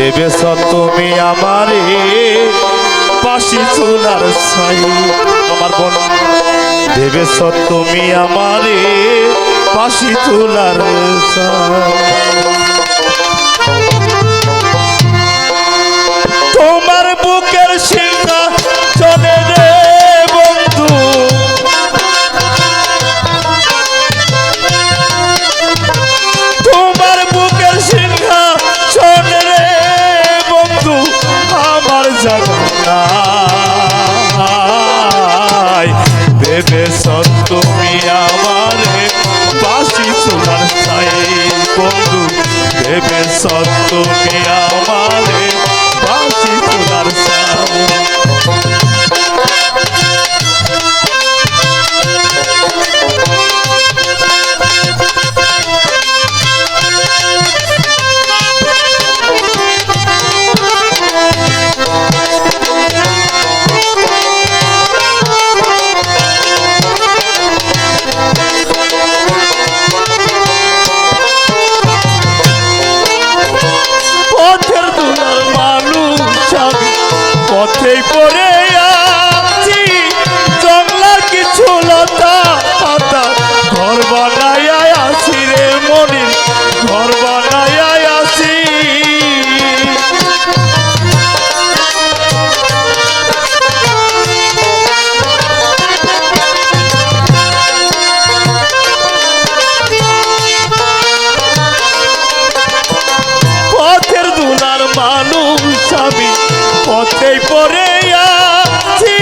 ভেবেছ তুমি আমারে পাশি চুলার ছাই। আমার বোন ভেবেছ তুমি আমারে পাশি চুলার ছাই। তোমার বুকের সিংহা চলে রে বন্ধু, তোমার বুকের সিংহা চলে রে বন্ধু, আমার জানা ভেবেছ তুমি আমারে পাশি চুলার ছাই। বন্ধু ভেবেছ তুমি আমারে পাশি চুলার ছাই। পথেই পড়ে আছি জঙ্গলার কিছু লতা পাতা, ঘর বানায় আছি রে মনির, ঘর বানায় আছি। পথের দুলার মানুষ আমি, পথেই পড়ে আছি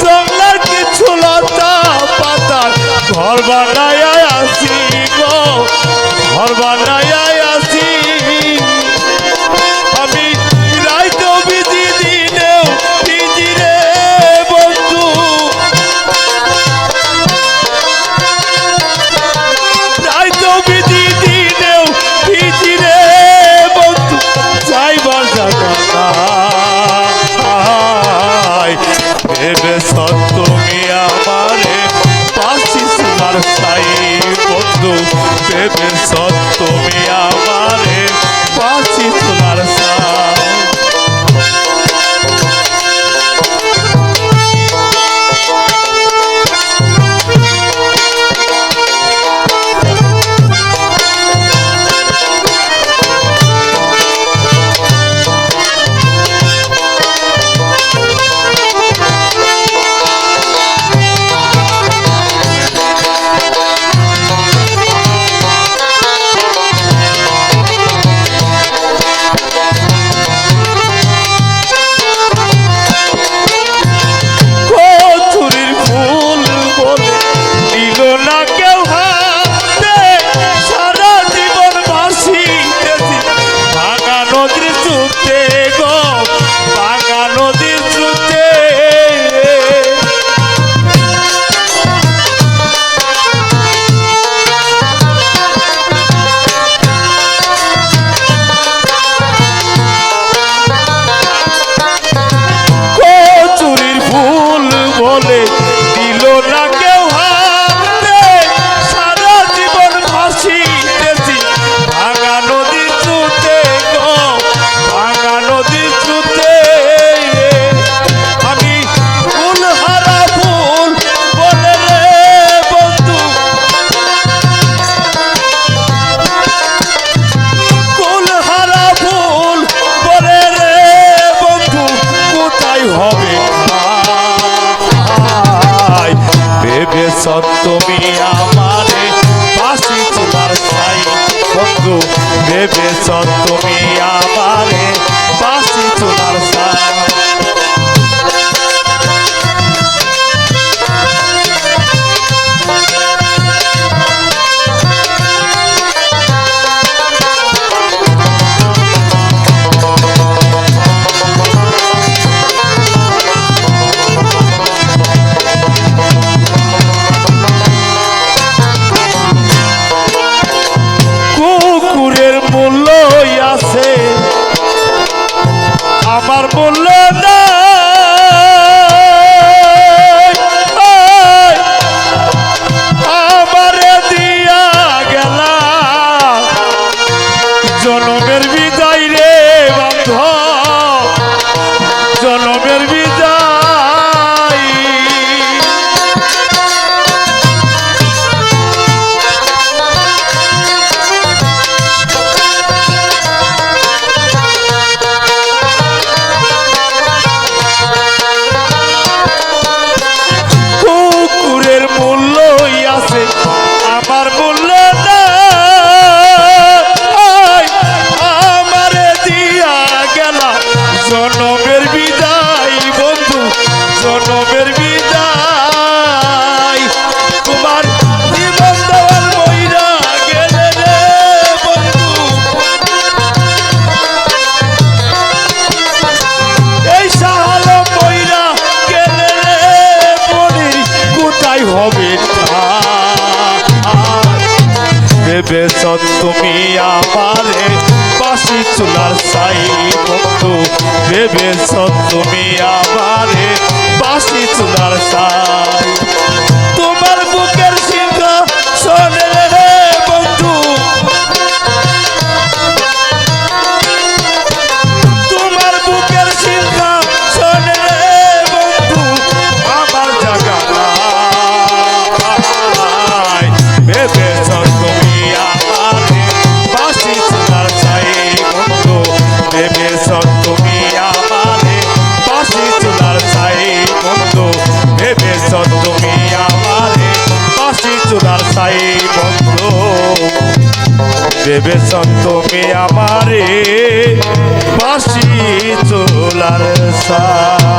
জঙ্গলার কিছু লতা পাতা, ঘর বানায় আছি গো, ঘর বানায় আছি। আমি রাইতেও বিজি দিনেও বিজি রে বন্ধু, রাইতেও বিজি দিনেও বিজি রে বন্ধু, যাইবার জায়গা নাই। ভেবেছ তুমি আমারে পাশি চুলার ছাই। বন্ধু ভেবেছ তুমি আমারে পাশি চুলার ছাই। ভেবেছ তুমি আমারে পাশি চুলার ছাই। বন্ধু ভেবেছ তুমি আমারে পাশি চুলার ছাই। আমার মূল্য আমারে দিয়া গেলা জনমের বিদায় রে বন্ধু, ভেবেছ তুমি আমারে বাসি চুলার ছাই বন্ধু ভেবেছ তুমি আমারে বাসি চুলার ছাই তোমার বুকের সিংহ শোনে রে বন্ধু তোমার বুকের সিংহ শোনে রে বন্ধু আমার জায়গা নাই ভেবেছ তুমি আমারে বাসি চুলার ছাই বন্ধু ভেবেছ তুমি আমারে বাসি চুলার ছাই বন্ধু ভেবেছ তুমি আমারে বাসি চুলার ছাই বন্ধু ভেবেছ তুমি আমারে বাসি চুলার ছাই